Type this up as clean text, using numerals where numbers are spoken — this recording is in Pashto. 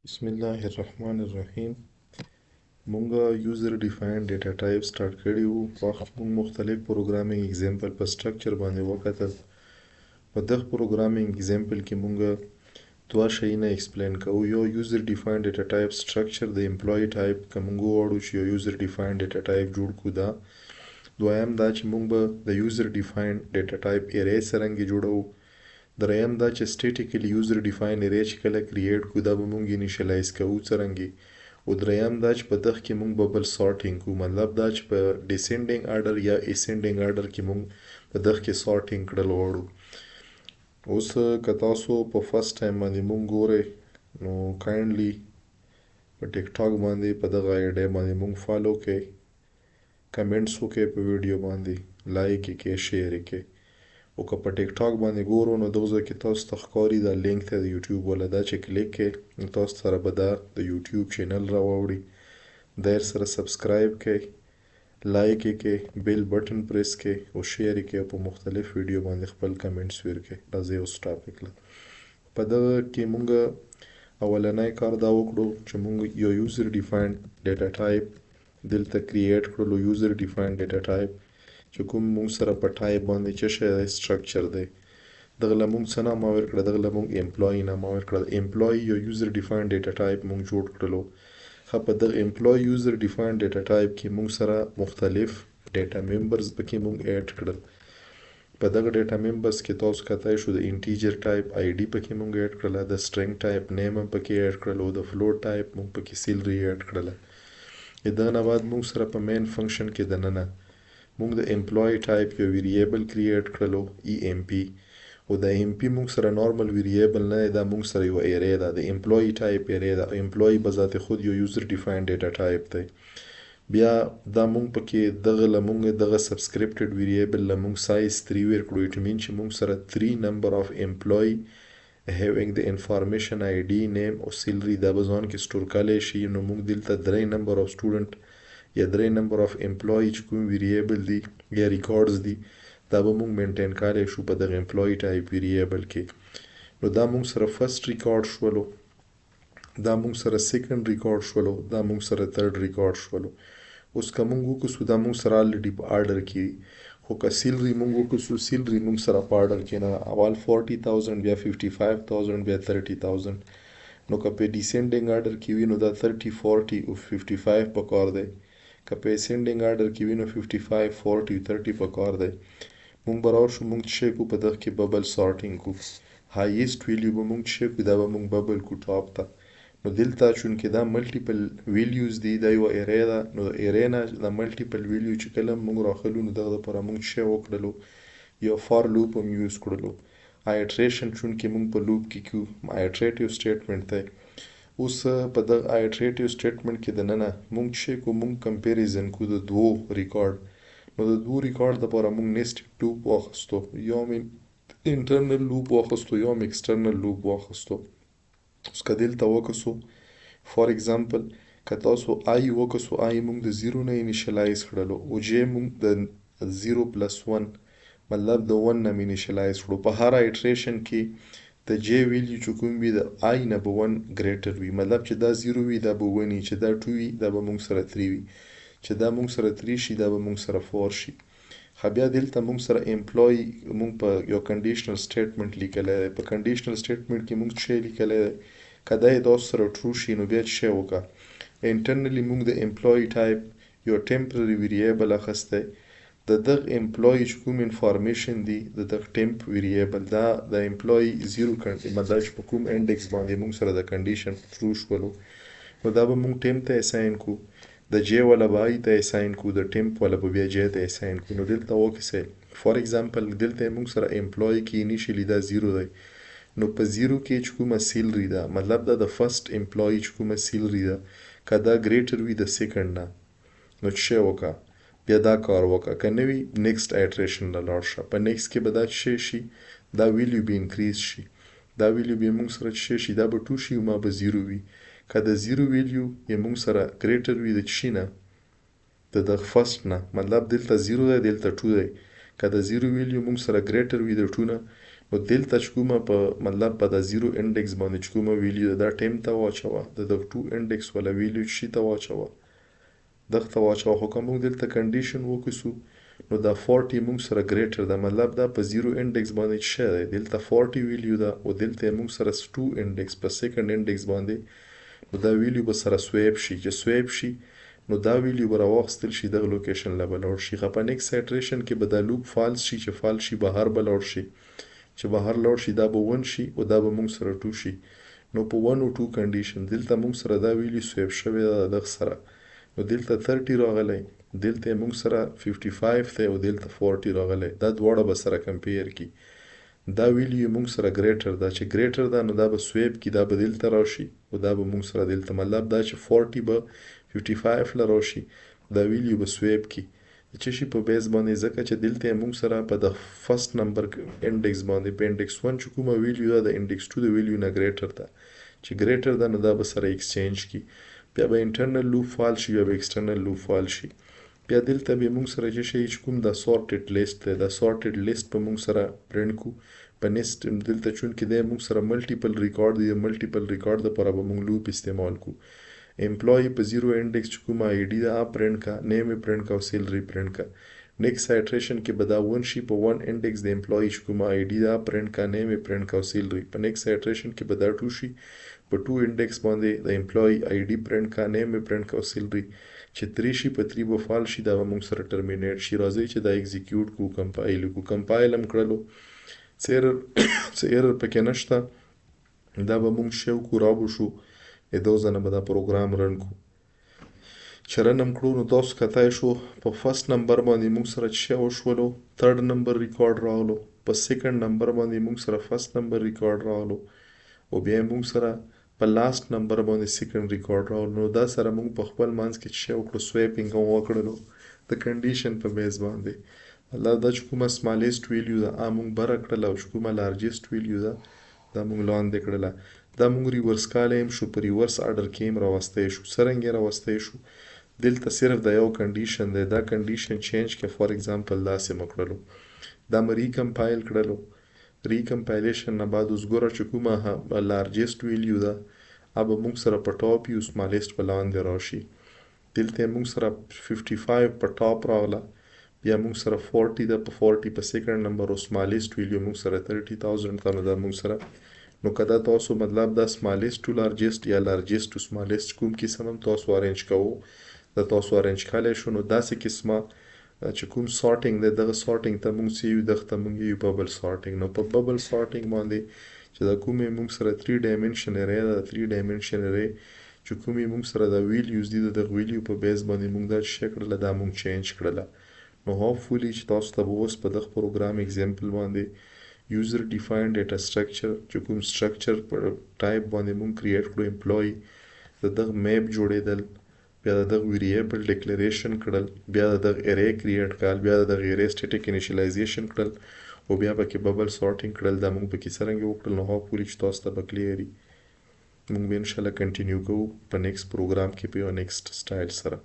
بسم الله الرحمن الرحیم. مونږه یوزر ډیفاینډ ډیټا ټایپ سٹارټ کړی وو. وخت مونږ مختلف پروګرامینګ اگزامپل په سټرکچر باندې وکتل. په دغه پروګرامینګ اگزامپل کې مونږه دوه شیونه ایکسپلین کوو. یو یوزر ډیفاینډ ډیټا ټایپ سټرکچر د امپلوی ټایپ که مونږ وغواړو چې یو یوزر ډیفاینډ ډیټا ټایپ جوړ کړو دا. دویم دا چې مونږ به د یوزر ډیفاینډ ډیټا ټایپ ارې څرنګه جوړو. دریم دا چې سټیټیکلی یوزر ډیفاین ارې چې کله کریټ کړو دا به مونږ انیشلایز کوو څرنګه. او دریم دا چې په دغه کې مونږ ببل سارټینګ کوو، مطلب دا چې په ډیسینډینګ آرډر یا اسینډینګ آرډر کې مونږ په دغه کې سارټینګ کړل غواړو. اوس که تاسو په فرست ټایم باندې مونږ ګورئ نو کایندلی په ټیک ټاک باندې په دغه آیډیا باندې مونږ فالو کړئ، کمنټس وکړئ په ویډیو باندې، لایک یې کړئ، شیر یې کړئ. او که په ټیک ټاک باندې ګورو نو دغه ځای کې تاسو ته ښکاري دا لینک ته د یوټیوب والا دا چې کلیک کړئ نو تاسو سره به دا د یوټیوب چینل راوړي. دا یې سره سبسکرایب کړئ، لایک یې کړئ، بیل بټن پریس کړئ او شیر یې کړئ او په مختلف ویډیو باندې خپل کمنټس ورکړئ. راځئ اوس ټاپک له په دغه کې مونږ اولنی کار دا وکړو چې مونږ یو یوزر ډیفاینډ ډیټا ټایپ دلته کریټ کړلو. یوزر ډیفاینډ ډیټا ټایپ چې کوم مونږ سره په ټایپ باندې څه شی دی، سټرکچر دی. دغه له مونږ څه نامه ورکړه، دغه له مونږ امپلوی نامه ورکړه. امپلوی یو یوزر ډیفاینډ ډیټا ټایپ مونږ جوړ کړلو. ښه، په دغه امپلوی یوزر ډیفاینډ ډیټا ټایپ کې مونږ سره مختلف ډیټا ممبرز پکې مونږ ایډ کړل. په دغه ډیټا ممبرز کې تاسو کتای شو د انټیجر ټایپ آی ډي پکې مونږ ایډ کړله، د سټرنګ ټایپ نیم هم پکې ایډ کړل او د فلوټ ټایپ مونږ پکې سیلري ایډ کړله. دغه نه بعد مونږ سره په مین فنکشن کې دننه مونږ د امپلوی ټایپ یو ویریبل کریټ کړلو ای ام پی. او د ام پی مونږ سره نارمل ویریبل نه دی، دا مونږ سره یو ارې ده، د امپلوی ټایپ ارې ده. امپلوی به ذات خود یو یوزر ډیفاینډ ډیټا ټایپ دی. بیا دا مونږ پکې دغه له مونږ دغه سبسکرپټډ ویریبل له مونږ سایز 3 ورکړو. اټ مین چې مونږ سره 3 نمبر اف امپلوی having the information ID name او salary دا به ځان کې سټور کړلی شي. نو مونږ دلته 3 نمبر اف سټوډنټ یا 3 نمبر اف امپلوی چې کوم ویریبل دی یا ریکارډز دی دا به مونږ مینټین کړلی شو په دغه امپلوی ټایپ ویریبل کې. نو دا مونږ سره فرست ریکارډ شولو، دا مونږ سره سیکنډ ریکارډ شولو، دا مونږ سره تھرډ ریکارډ شولو. اوس که مونږ وکړو دا مونږ سره الریډي په آرډر کې، خو که سیلري مونږ وکړو سیلري مونږ سره په آرډر کې نه، اول 40,000 بیا 55,000 بیا 30,000. نو که په ډیسینډینګ آرډر کې وي نو دا 30 40 او 55 په کار دی. که په اسینډینګ آرډر کې وي نو 55 40 او 30 په کار دی. مونږ به راشو مونږ څه کو په دغه کې ببل سارټینګ کو. هایست ویلیو به مونږ څه کو دا به مونږ ببل کو ټاپ ته. نو دلته چونکې دا ملټیپل ویلیوز دی، دا یو ارې ده. نو د ارې نه د ملټیپل ویلیو چې کله مونږ راخلو نو دغه لپاره مونږ څه وکړلو، یو فار لوپ هم یوز کړلو. آیټریشن چونکې مونږ په لوپ کې کیو، آیټریټیو سټیټمنټ دی. اوس په دغه آیټریټیو سټیټمنټ کې دننه مونږ څه کو، مونږ کمپیریزن کو د دوو ریکارډ. نو د دوو ریکارډ لپاره مونږ نیسټډ لوپ واخیستو، یو مې انټرنل لوپ واخیستو یو مې ایکسټرنل لوپ واخیستو. اوس که دلته وکړو فار ایگزامپل که تاسو آی وکړو، آی مونږ د 0 نه انیشلایز کړلو او جې مونږ د 0 پلس 1 مطلب د 1 نه انیشلایز کړو. په هر آیټریشن کې د جې ویلیو چې کوم وي د آی نه به 1 ګریټر وي، مطلب چې دا 0 وي دا به 1 وي، چې دا 2 وي دا به مونږ سره 3 وي، چې دا مونږ سره 3 شي دا به مونږ سره 4 شي. خو بیا دلته مونږ سره امپلوی مونږ په یو کنډیشنل سټیټمنټ لیکلی دی. په کنډیشنل سټیټمنټ کې مونږ څه لیکلی دی، که دا یې تاسو سره ټرو شي نو بیا څه وکړه، انټرنلی مونږ د امپلوی ټایپ یو ټمپرري ویریبل اخیستی. د دغه امپلوی چې کوم انفارمیشن دی د دغه ټمپ ویریبل دا د امپلوی 0 مطلب چې په کوم انډیکس باندې مونږ سره د کنډیشن ټرو شولو نو دا به مونږ ټمپ ته اساین کو، د جې والا به آی ته اساین کو، د ټمپ والا به بیا جې ته اساین کو. نو دلته وکړئ فار ایگزامپل دلته مونږ سره امپلوی کې انیشلی دا 0 دی. نو په 0 کې چې کومه سیلري ده مطلب دا د فرست امپلوی چې کومه سیلري ده که دا ګریټر وي د سیکنډ نه نو څه وکړه بیا دا کار وکړه، که نه وي نیکسټ آیټریشن ته لاړ شه. په نیکسټ کې به دا څه شي، دا ویلیو به انکریز شي، دا ویلیو به مونږ سره څه شي، دا به 2 شي او ما به 0 وي. که د 0 ویلیو یې مونږ سره ګریټر وي د څه نه، د دغه فرست نه، مطلب دلته 0 دی دلته 2 دی. که د 0 ویلیو مونږ سره ګریټر وي د 2 نه نو دلته چې کومه په مطلب په د 0 انډیکس باندې چې کومه ویلیو ده دا ټیم ته واچوه، د 2 انډیکس والا ویلیو شي ته واچوه، دغه ته واچوه. خو که موږ دلته کنډیشن وکړو نو دا 40 موږ سره ګریټر ده، مطلب دا په 0 انډیکس باندې څه شی دی، دلته 40 ویلیو ده او دلته موږ سره 2 انډیکس په سیکنډ انډیکس باندې، نو دا ویلیو به سره سویپ شي. چې سویپ شي نو دا ویلیو به راواخیستل شي دغه لوکیشن له به لاړ شي. په نیکسټ ایټریشن کې به دا لوپ فالس شي، چې فالس شي بهر به لاړ شي، چې بهر لاړ شي دا به 1 شي او دا به موږ سره 2 شي. نو په 1 او 2 کنډیشن دلته موږ سره دا ویلیو سویپ شوی ده دغه سره، نو دلته 30 راغلی، دلته موږ سره 55 دی او دلته 40 راغلی، دا دواړه به سره کمپیر کی. دا ویلیو موږ سره ګریټر ده، چې ګریټر ده نو دا به سویپ کی، دا به دلته راشي او دا به موږ سره دلته، مطلب دا چې 40 به 55 ل راشي، دا ویلیو به سویپ کی. چې شي په بیس باندې ځکه چې دلته موږ سره په د فرست نمبر انډیکس باندې په انډیکس 1 چې کومه ویلیو ده د انډیکس 2 د ویلیو نه ګریټر ده، چې ګریټر ده نو دا به سره ایکسچینج کی. بیا به انټرنل لوپ فال شي یا به ایکسټرنل لوپ فال شي. بیا دلته به موږ سره چې کوم د سورټډ لیست دی، د سورټډ لیست په موږ سره پرنټ کو په نیست. دلته چون کې دی موږ سره ملټیپل ریکارډ دی، ملټیپل ریکارډ لپاره به موږ لوپ استعمال کو. امپلوی په 0 انډیکس چې کومه آی ډي ده پرنټ کا، نیم پرنټ کا او سیلری پرنټ کا. نیکسټ ایټریشن کې به دا 1 شي، په 1 انډیکس د امپلوی چې کومه آی ډي ده پرنټ کا، نیم پرنټ کا او سیلری. په نیکسټ ایټریشن کې به دا 2 شي، په 2 انډیکس باندې د امپلوی آی ډي پرنټ کا، نیم پرنټ کا او سیلری. چې 3 شي، په 3 به فال شي، دا به موږ سره ټرمینیټ شي. راځي چې دا ایگزیکیوټ کو، کمپایل کو. کمپایل هم کړلو، څه ایرر پکې نشته، دا به موږ شو کو رابو شو دو ځنه به دا پروګرام رن کو. چې رن هم کړو نو تاسو کتای شو په فرست نمبر باندې موږ سره چې وشولو تھرډ نمبر ریکارډ راغلو، په سیکنډ نمبر باندې موږ سره فرست نمبر ریکارډ راغلو او بیا موږ سره په لاست نمبر باندې سیکنډ ریکارډ راغلو. نو دا سره موږ په خپل منځ کې چې وکړو سویپینګ هم وکړلو د کنډیشن په بیس باندې. الله دا چې کومه سمالېسټ ویلیو ده موږ بره کړله او چې کومه لارجسټ ویلیو ده دا موږ لاندې کړله. دا موږ ریورس کالی هم شو، په ریورس آرډر کې هم راوستی شو. څرنګه یې راوستی شو، دلته صرف د یو کنډیشن دی، دا کنډیشن چینج کې فار ایگزامپل داسې مو کړلو، دا مو ریکمپایل کړلو. ریکمپایلیشن نه بعد اوس ګوره چې کومه لارجسټ ویلیو ده به موږ سره په ټاپ یو، سمالېسټ په لاندې راشي. دلته موږ سره 55 په ټاپ راغله، بیا موږ سره 40 ده، په 40 په سیکنډ نمبر او سمالېسټ ویلیو موږ سره 30,000 ته. نو دا موږ سره نو که دا تاسو مطلب دا سمالېسټ ټو لارجسټ یا لارجسټ ټو سمالېسټ کوم قسم هم تاسو ارینج کوو، دا تاسو ارینج کولی شو. نو داسې قسمه چې کوم سارټینګ دی دغه سارټینګ ته موږ څه یو، دغه ته موږ یو ببل سارټینګ. نو په ببل سارټینګ باندې چې دا کومې موږ سره 3 ډایمنشن ارې ده، 3 ډایمنشن ارې چې کومې موږ سره دا ویلیوز دي، دغه ویلیو په بیس باندې موږ دا څه کړله، دا موږ چینج کړله. نو هوپفولي چې تاسو ته به اوس په دغه پروګرام اگزامپل باندې یوزر ډیفاینډ ډیټا سټرکچر چې کوم سټرکچر په ټایپ باندې موږ کریټ کړو، امپلوی د دغه میپ جوړېدل، بیا د دغه ویریبل ډیکلیریشن کړل، بیا د دغه ارې کریټ کړل، بیا د دغه ارې سټیټیک انیشیلایزیشن کړل او بیا پکې ببل سارټینګ کړل. دا موږ پکې څرنګه وکړل نو هوپفولي چې تاسو ته به کلیري. موږ به انشاءالله کنټینیو کوو په نیکسټ پروګرام کې په یو نیکسټ سټایل سره.